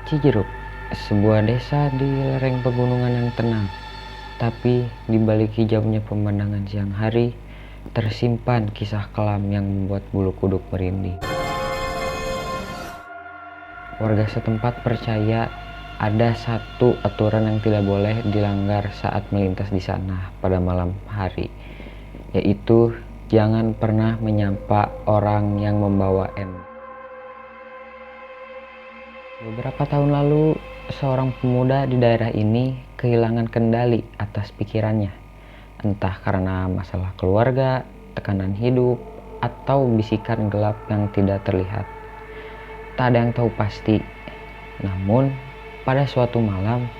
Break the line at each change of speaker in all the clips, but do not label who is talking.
Cijeruk, sebuah desa di lereng pegunungan yang tenang, tapi di balik hijaunya pemandangan siang hari, tersimpan kisah kelam yang membuat bulu kuduk merinding. Warga setempat percaya ada satu aturan yang tidak boleh dilanggar saat melintas di sana pada malam hari, yaitu jangan pernah menyapa orang yang membawa ember. Beberapa tahun lalu, seorang pemuda di daerah ini kehilangan kendali atas pikirannya, entah karena masalah keluarga, tekanan hidup, atau bisikan gelap yang tidak terlihat. Tak ada yang tahu pasti. Namun, pada suatu malam,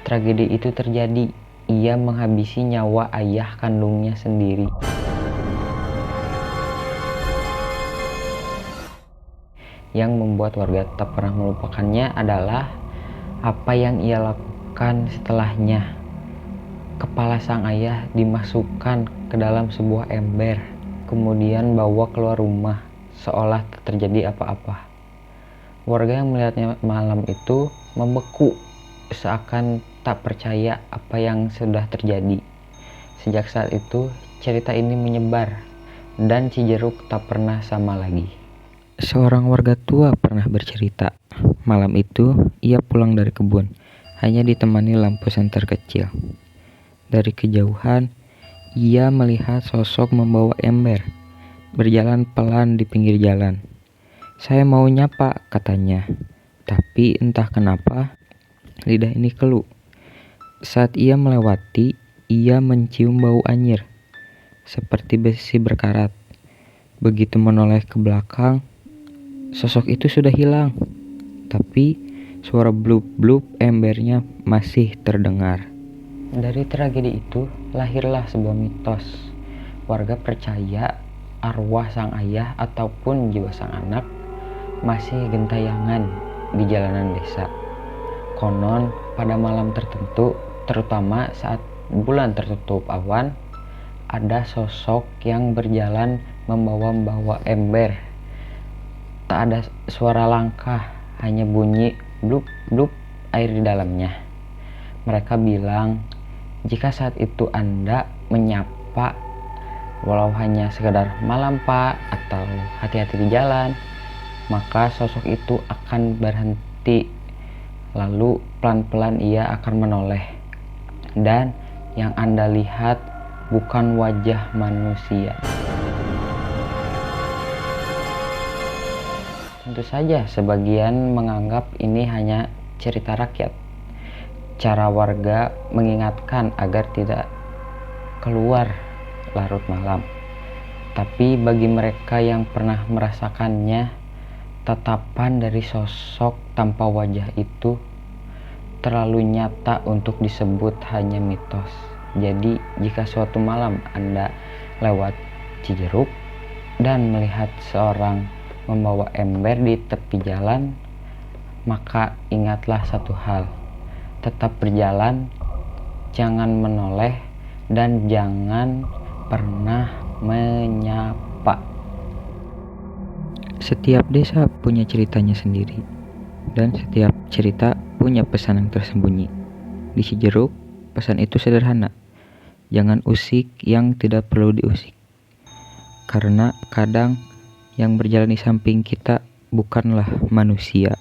tragedi itu terjadi. Ia menghabisi nyawa ayah kandungnya sendiri. Yang membuat warga tak pernah melupakannya adalah apa yang ia lakukan setelahnya. Kepala sang ayah dimasukkan ke dalam sebuah ember, kemudian bawa keluar rumah seolah tak terjadi apa-apa. Warga yang melihatnya malam itu membeku, seakan tak percaya apa yang sudah terjadi. Sejak saat itu, cerita ini menyebar, dan Cijeruk tak pernah sama lagi. Seorang warga tua pernah bercerita, malam itu ia pulang dari kebun, hanya ditemani lampu senter kecil. Dari kejauhan, ia melihat sosok membawa ember, berjalan pelan di pinggir jalan. Saya mau nyapa, katanya, tapi entah kenapa, lidah ini keluh. Saat ia melewati, ia mencium bau anyir, seperti besi berkarat. Begitu menoleh ke belakang, sosok itu sudah hilang, tapi suara blup-blup embernya masih terdengar. Dari tragedi itu lahirlah sebuah mitos. Warga percaya arwah sang ayah ataupun jiwa sang anak masih gentayangan di jalanan desa. Konon pada malam tertentu, terutama saat bulan tertutup awan, ada sosok yang berjalan membawa ember. Tak ada suara langkah, hanya bunyi blup-blup air di dalamnya. Mereka bilang, jika saat itu Anda menyapa, walau hanya sekedar malam Pak atau hati-hati di jalan, maka sosok itu akan berhenti. Lalu pelan-pelan ia akan menoleh. Dan yang Anda lihat bukan wajah manusia. Tentu saja sebagian menganggap ini hanya cerita rakyat. Cara warga mengingatkan agar tidak keluar larut malam. Tapi bagi mereka yang pernah merasakannya, tatapan dari sosok tanpa wajah itu terlalu nyata untuk disebut hanya mitos. Jadi jika suatu malam Anda lewat Cijeruk dan melihat seorang membawa ember di tepi jalan, maka ingatlah satu hal, tetap berjalan, jangan menoleh, dan jangan pernah menyapa. Setiap desa punya ceritanya sendiri, dan setiap cerita punya pesan yang tersembunyi. Di Cijeruk, pesan itu sederhana, jangan usik yang tidak perlu diusik. Karena kadang yang berjalan di samping kita bukanlah manusia.